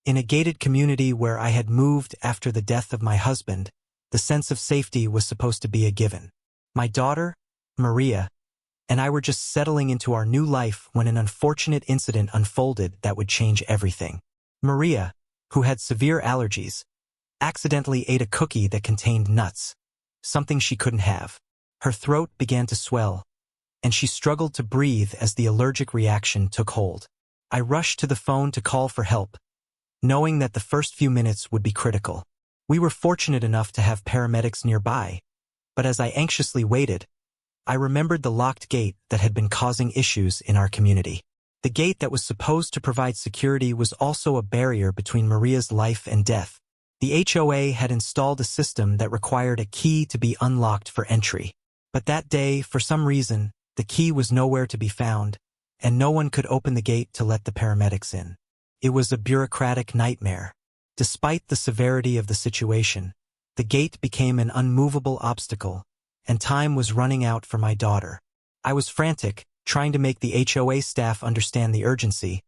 In a gated community where I had moved after the death of my husband, the sense of safety was supposed to be a given. My daughter, Maria, and I were just settling into our new life when an unfortunate incident unfolded that would change everything. Maria, who had severe allergies, accidentally ate a cookie that contained nuts, something she couldn't have. Her throat began to swell, and she struggled to breathe as the allergic reaction took hold. I rushed to the phone to call for help, knowing that the first few minutes would be critical. We were fortunate enough to have paramedics nearby, but as I anxiously waited, I remembered the locked gate that had been causing issues in our community. The gate that was supposed to provide security was also a barrier between Maria's life and death. The HOA had installed a system that required a key to be unlocked for entry. But that day, for some reason, the key was nowhere to be found, and no one could open the gate to let the paramedics in. It was a bureaucratic nightmare. Despite the severity of the situation, the gate became an unmovable obstacle, and time was running out for my daughter. I was frantic, trying to make the HOA staff understand the urgency,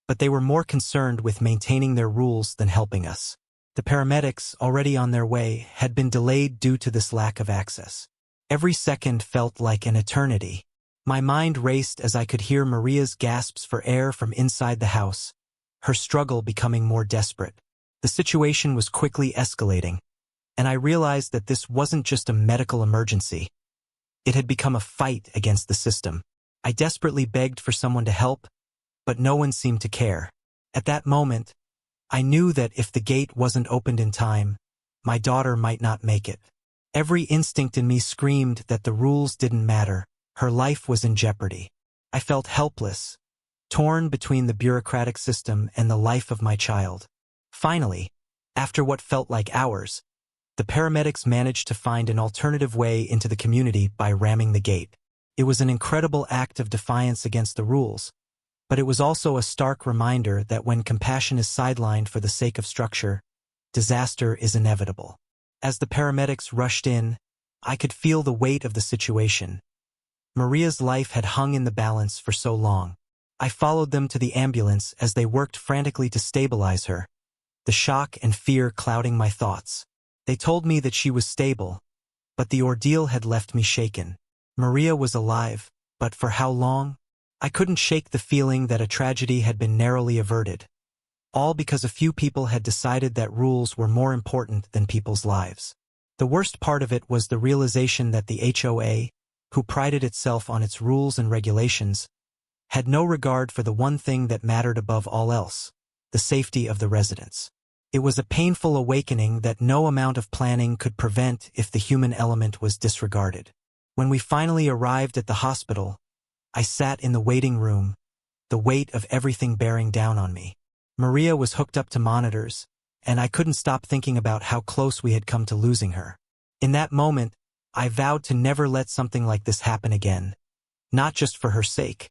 but they were more concerned with maintaining their rules than helping us. The paramedics, already on their way, had been delayed due to this lack of access. Every second felt like an eternity. My mind raced as I could hear Maria's gasps for air from inside the house, her struggle becoming more desperate. The situation was quickly escalating, and I realized that this wasn't just a medical emergency. It had become a fight against the system. I desperately begged for someone to help, but no one seemed to care. At that moment, I knew that if the gate wasn't opened in time, my daughter might not make it. Every instinct in me screamed that the rules didn't matter. Her life was in jeopardy. I felt helpless, torn between the bureaucratic system and the life of my child. Finally, after what felt like hours, the paramedics managed to find an alternative way into the community by ramming the gate. It was an incredible act of defiance against the rules, but it was also a stark reminder that when compassion is sidelined for the sake of structure, disaster is inevitable. As the paramedics rushed in, I could feel the weight of the situation. Maria's life had hung in the balance for so long. I followed them to the ambulance as they worked frantically to stabilize her, the shock and fear clouding my thoughts. They told me that she was stable, but the ordeal had left me shaken. Maria was alive, but for how long? I couldn't shake the feeling that a tragedy had been narrowly averted, all because a few people had decided that rules were more important than people's lives. The worst part of it was the realization that the HOA, who prided itself on its rules and regulations, had no regard for the one thing that mattered above all else, the safety of the residents. It was a painful awakening that no amount of planning could prevent if the human element was disregarded. When we finally arrived at the hospital, I sat in the waiting room, the weight of everything bearing down on me. Maria was hooked up to monitors, and I couldn't stop thinking about how close we had come to losing her. In that moment, I vowed to never let something like this happen again, not just for her sake,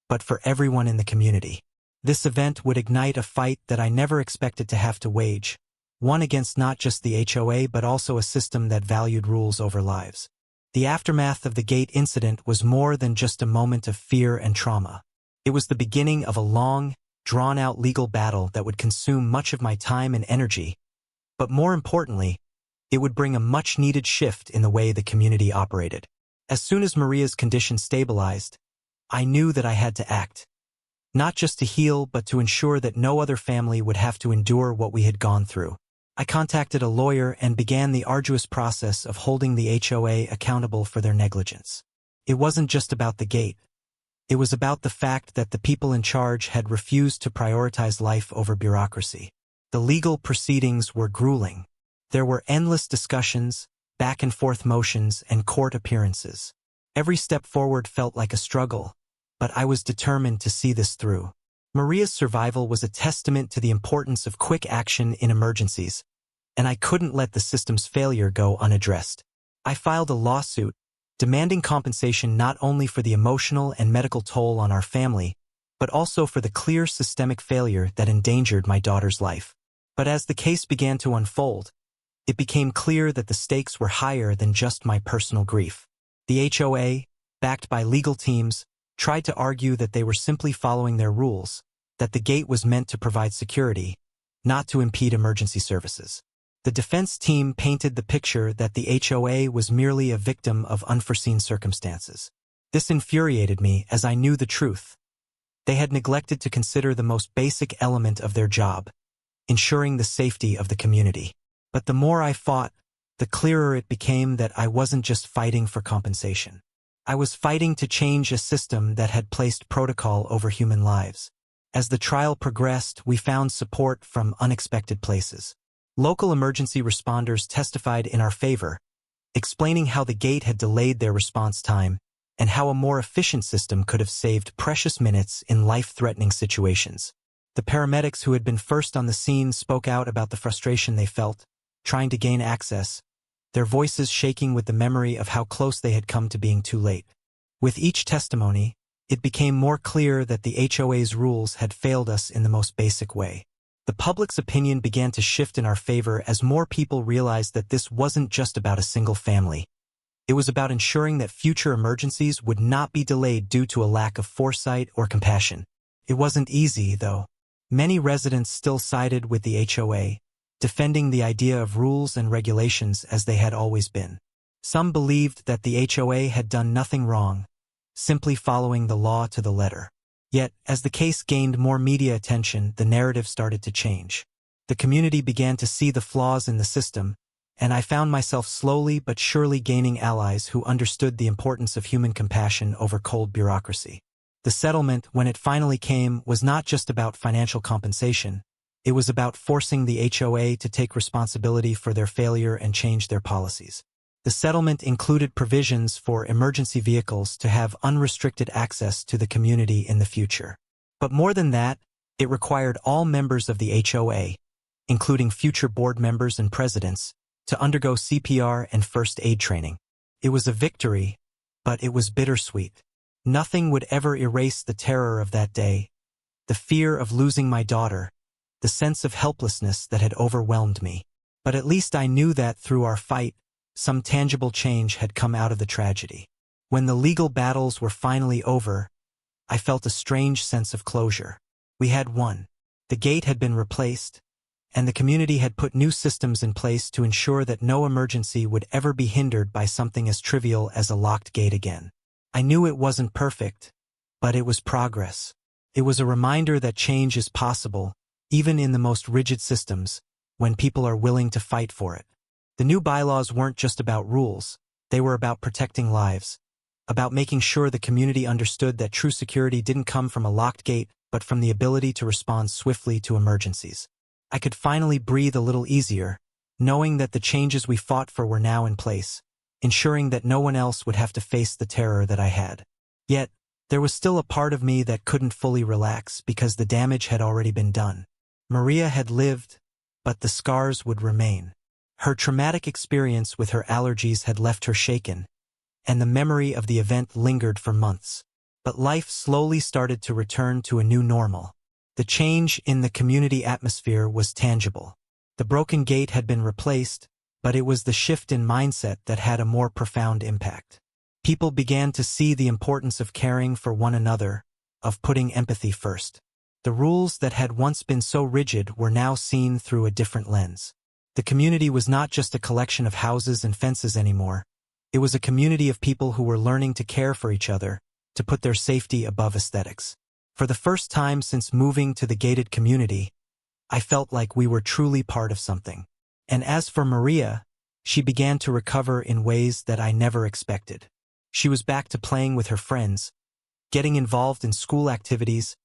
but for everyone in the community. This event would ignite a fight that I never expected to have to wage, one against not just the HOA but also a system that valued rules over lives. The aftermath of the gate incident was more than just a moment of fear and trauma. It was the beginning of a long, drawn-out legal battle that would consume much of my time and energy, but more importantly, it would bring a much-needed shift in the way the community operated. As soon as Maria's condition stabilized, I knew that I had to act, not just to heal but to ensure that no other family would have to endure what we had gone through. I contacted a lawyer and began the arduous process of holding the HOA accountable for their negligence. It wasn't just about the gate. It was about the fact that the people in charge had refused to prioritize life over bureaucracy. The legal proceedings were grueling. There were endless discussions, back-and-forth motions, and court appearances. Every step forward felt like a struggle, but I was determined to see this through. Maria's survival was a testament to the importance of quick action in emergencies, and I couldn't let the system's failure go unaddressed. I filed a lawsuit, demanding compensation not only for the emotional and medical toll on our family, but also for the clear systemic failure that endangered my daughter's life. But as the case began to unfold, it became clear that the stakes were higher than just my personal grief. The HOA, backed by legal teams, tried to argue that they were simply following their rules, that the gate was meant to provide security, not to impede emergency services. The defense team painted the picture that the HOA was merely a victim of unforeseen circumstances. This infuriated me as I knew the truth. They had neglected to consider the most basic element of their job, ensuring the safety of the community. But the more I fought, the clearer it became that I wasn't just fighting for compensation. I was fighting to change a system that had placed protocol over human lives. As the trial progressed, we found support from unexpected places. Local emergency responders testified in our favor, explaining how the gate had delayed their response time and how a more efficient system could have saved precious minutes in life-threatening situations. The paramedics who had been first on the scene spoke out about the frustration they felt, trying to gain access, their voices shaking with the memory of how close they had come to being too late. With each testimony, it became more clear that the HOA's rules had failed us in the most basic way. The public's opinion began to shift in our favor as more people realized that this wasn't just about a single family. It was about ensuring that future emergencies would not be delayed due to a lack of foresight or compassion. It wasn't easy, though. Many residents still sided with the HOA, defending the idea of rules and regulations as they had always been. Some believed that the HOA had done nothing wrong, simply following the law to the letter. Yet, as the case gained more media attention, the narrative started to change. The community began to see the flaws in the system, and I found myself slowly but surely gaining allies who understood the importance of human compassion over cold bureaucracy. The settlement, when it finally came, was not just about financial compensation. It was about forcing the HOA to take responsibility for their failure and change their policies. The settlement included provisions for emergency vehicles to have unrestricted access to the community in the future. But more than that, it required all members of the HOA, including future board members and presidents, to undergo CPR and first aid training. It was a victory, but it was bittersweet. Nothing would ever erase the terror of that day, the fear of losing my daughter, the sense of helplessness that had overwhelmed me. But at least I knew that through our fight, some tangible change had come out of the tragedy. When the legal battles were finally over, I felt a strange sense of closure. We had won. The gate had been replaced, and the community had put new systems in place to ensure that no emergency would ever be hindered by something as trivial as a locked gate again. I knew it wasn't perfect, but it was progress. It was a reminder that change is possible, even in the most rigid systems, when people are willing to fight for it. The new bylaws weren't just about rules, they were about protecting lives, about making sure the community understood that true security didn't come from a locked gate, but from the ability to respond swiftly to emergencies. I could finally breathe a little easier, knowing that the changes we fought for were now in place, ensuring that no one else would have to face the terror that I had. Yet, there was still a part of me that couldn't fully relax because the damage had already been done. Maria had lived, but the scars would remain. Her traumatic experience with her allergies had left her shaken, and the memory of the event lingered for months. But life slowly started to return to a new normal. The change in the community atmosphere was tangible. The broken gate had been replaced, but it was the shift in mindset that had a more profound impact. People began to see the importance of caring for one another, of putting empathy first. The rules that had once been so rigid were now seen through a different lens. The community was not just a collection of houses and fences anymore. It was a community of people who were learning to care for each other, to put their safety above aesthetics. For the first time since moving to the gated community, I felt like we were truly part of something. And as for Maria, she began to recover in ways that I never expected. She was back to playing with her friends, getting involved in school activities,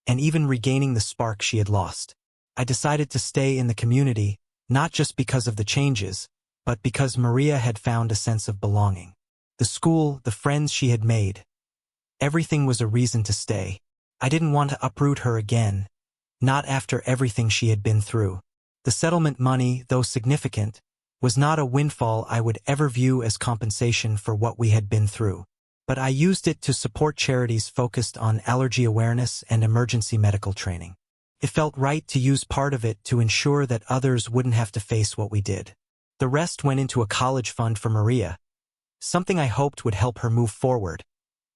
and even regaining the spark she had lost. I decided to stay in the community, not just because of the changes, but because Maria had found a sense of belonging. The school, the friends she had made, everything was a reason to stay. I didn't want to uproot her again, not after everything she had been through. The settlement money, though significant, was not a windfall I would ever view as compensation for what we had been through. But I used it to support charities focused on allergy awareness and emergency medical training. It felt right to use part of it to ensure that others wouldn't have to face what we did. The rest went into a college fund for Maria, something I hoped would help her move forward,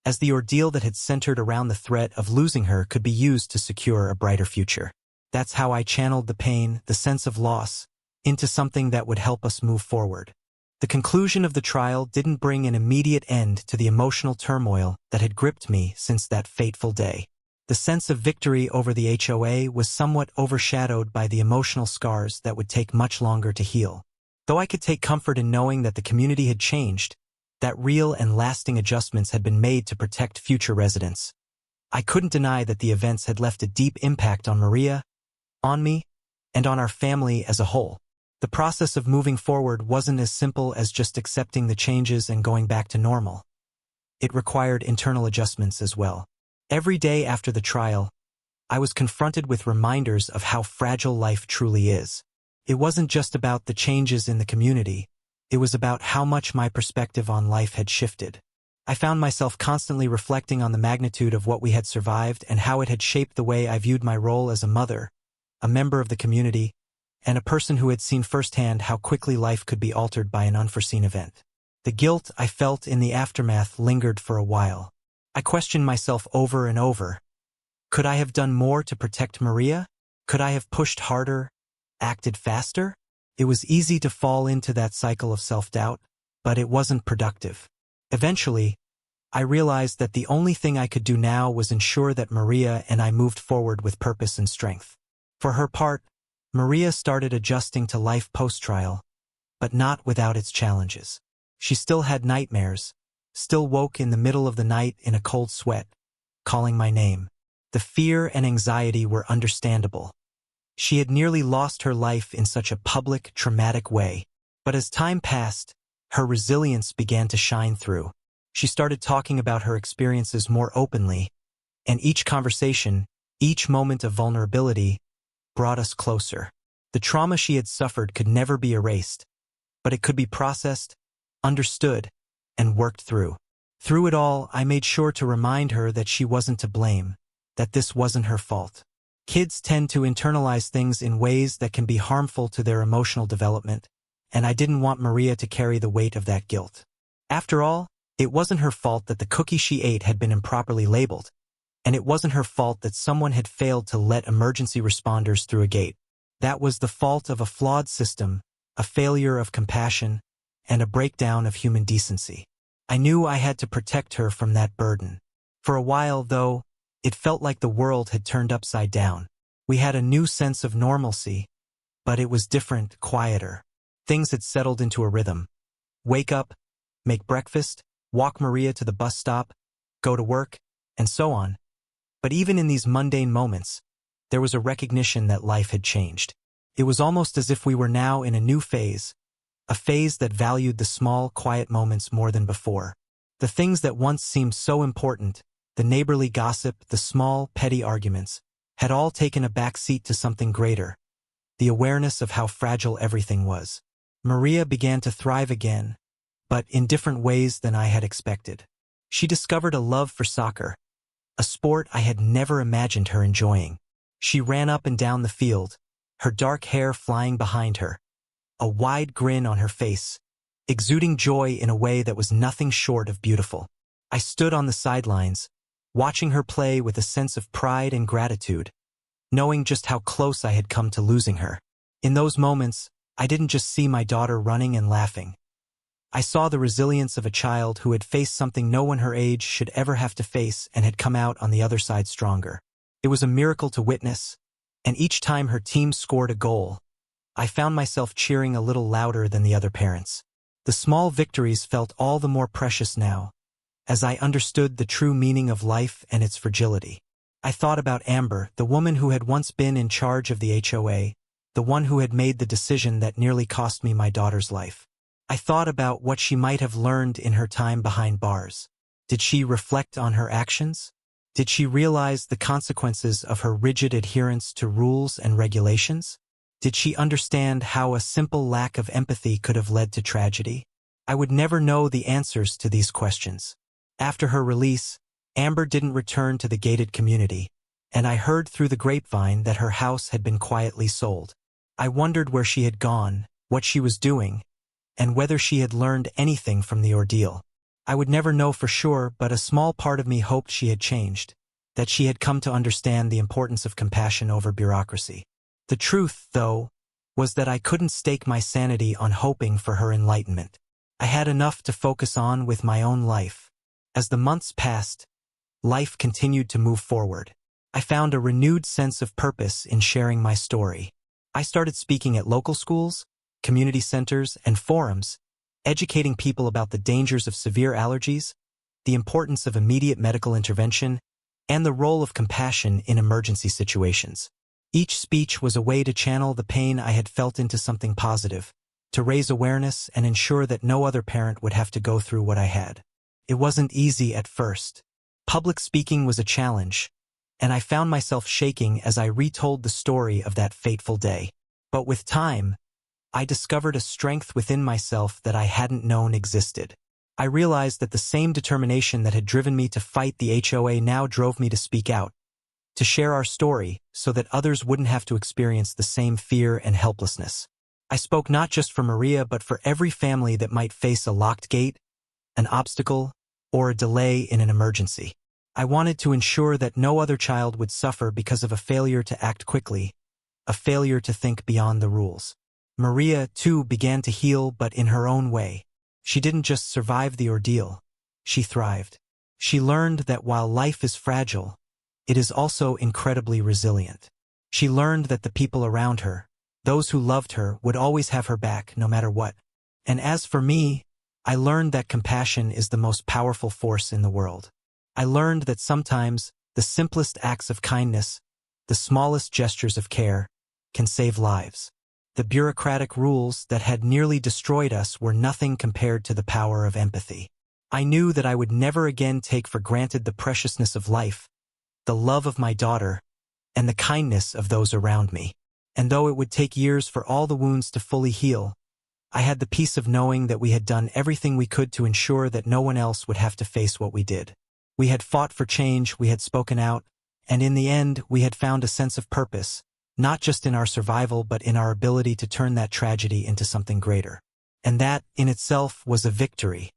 as the ordeal that had centered around the threat of losing her could be used to secure a brighter future. That's how I channeled the pain, the sense of loss, into something that would help us move forward. The conclusion of the trial didn't bring an immediate end to the emotional turmoil that had gripped me since that fateful day. The sense of victory over the HOA was somewhat overshadowed by the emotional scars that would take much longer to heal. Though I could take comfort in knowing that the community had changed, that real and lasting adjustments had been made to protect future residents, I couldn't deny that the events had left a deep impact on Maria, on me, and on our family as a whole. The process of moving forward wasn't as simple as just accepting the changes and going back to normal. It required internal adjustments as well. Every day after the trial, I was confronted with reminders of how fragile life truly is. It wasn't just about the changes in the community, it was about how much my perspective on life had shifted. I found myself constantly reflecting on the magnitude of what we had survived and how it had shaped the way I viewed my role as a mother, a member of the community, and a person who had seen firsthand how quickly life could be altered by an unforeseen event. The guilt I felt in the aftermath lingered for a while. I questioned myself over and over. Could I have done more to protect Maria? Could I have pushed harder, acted faster? It was easy to fall into that cycle of self-doubt, but it wasn't productive. Eventually, I realized that the only thing I could do now was ensure that Maria and I moved forward with purpose and strength. For her part, Maria started adjusting to life post-trial, but not without its challenges. She still had nightmares, still woke in the middle of the night in a cold sweat, calling my name. The fear and anxiety were understandable. She had nearly lost her life in such a public, traumatic way. But as time passed, her resilience began to shine through. She started talking about her experiences more openly, and each conversation, each moment of vulnerability, brought us closer. The trauma she had suffered could never be erased, but it could be processed, understood, and worked through. Through it all, I made sure to remind her that she wasn't to blame, that this wasn't her fault. Kids tend to internalize things in ways that can be harmful to their emotional development, and I didn't want Maria to carry the weight of that guilt. After all, it wasn't her fault that the cookie she ate had been improperly labeled, and it wasn't her fault that someone had failed to let emergency responders through a gate. That was the fault of a flawed system, a failure of compassion, and a breakdown of human decency. I knew I had to protect her from that burden. For a while, though, it felt like the world had turned upside down. We had a new sense of normalcy, but it was different, quieter. Things had settled into a rhythm. Wake up, make breakfast, walk Maria to the bus stop, go to work, and so on. But even in these mundane moments, there was a recognition that life had changed. It was almost as if we were now in a new phase, a phase that valued the small, quiet moments more than before. The things that once seemed so important, the neighborly gossip, the small, petty arguments, had all taken a back seat to something greater, the awareness of how fragile everything was. Maria began to thrive again, but in different ways than I had expected. She discovered a love for soccer, a sport I had never imagined her enjoying. She ran up and down the field, her dark hair flying behind her, a wide grin on her face, exuding joy in a way that was nothing short of beautiful. I stood on the sidelines, watching her play with a sense of pride and gratitude, knowing just how close I had come to losing her. In those moments, I didn't just see my daughter running and laughing. I saw the resilience of a child who had faced something no one her age should ever have to face and had come out on the other side stronger. It was a miracle to witness, and each time her team scored a goal, I found myself cheering a little louder than the other parents. The small victories felt all the more precious now, as I understood the true meaning of life and its fragility. I thought about Amber, the woman who had once been in charge of the HOA, the one who had made the decision that nearly cost me my daughter's life. I thought about what she might have learned in her time behind bars. Did she reflect on her actions? Did she realize the consequences of her rigid adherence to rules and regulations? Did she understand how a simple lack of empathy could have led to tragedy? I would never know the answers to these questions. After her release, Amber didn't return to the gated community, and I heard through the grapevine that her house had been quietly sold. I wondered where she had gone, what she was doing, and whether she had learned anything from the ordeal. I would never know for sure, but a small part of me hoped she had changed. that she had come to understand the importance of compassion over bureaucracy. The truth, though, was that I couldn't stake my sanity on hoping for her enlightenment. I had enough to focus on with my own life. As the months passed, life continued to move forward. I found a renewed sense of purpose in sharing my story. I started speaking at local schools, community centers, and forums, educating people about the dangers of severe allergies, the importance of immediate medical intervention, and the role of compassion in emergency situations. Each speech was a way to channel the pain I had felt into something positive, to raise awareness and ensure that no other parent would have to go through what I had. It wasn't easy at first. Public speaking was a challenge, and I found myself shaking as I retold the story of that fateful day. But with time, I discovered a strength within myself that I hadn't known existed. I realized that the same determination that had driven me to fight the HOA now drove me to speak out, to share our story so that others wouldn't have to experience the same fear and helplessness. I spoke not just for Maria but for every family that might face a locked gate, an obstacle, or a delay in an emergency. I wanted to ensure that no other child would suffer because of a failure to act quickly, a failure to think beyond the rules. Maria, too, began to heal, but in her own way. She didn't just survive the ordeal, she thrived. She learned that while life is fragile, it is also incredibly resilient. She learned that the people around her, those who loved her, would always have her back no matter what. And as for me, I learned that compassion is the most powerful force in the world. I learned that sometimes the simplest acts of kindness, the smallest gestures of care, can save lives. The bureaucratic rules that had nearly destroyed us were nothing compared to the power of empathy. I knew that I would never again take for granted the preciousness of life, the love of my daughter, and the kindness of those around me. And though it would take years for all the wounds to fully heal, I had the peace of knowing that we had done everything we could to ensure that no one else would have to face what we did. We had fought for change, we had spoken out, and in the end, we had found a sense of purpose, not just in our survival but in our ability to turn that tragedy into something greater. And that, in itself, was a victory.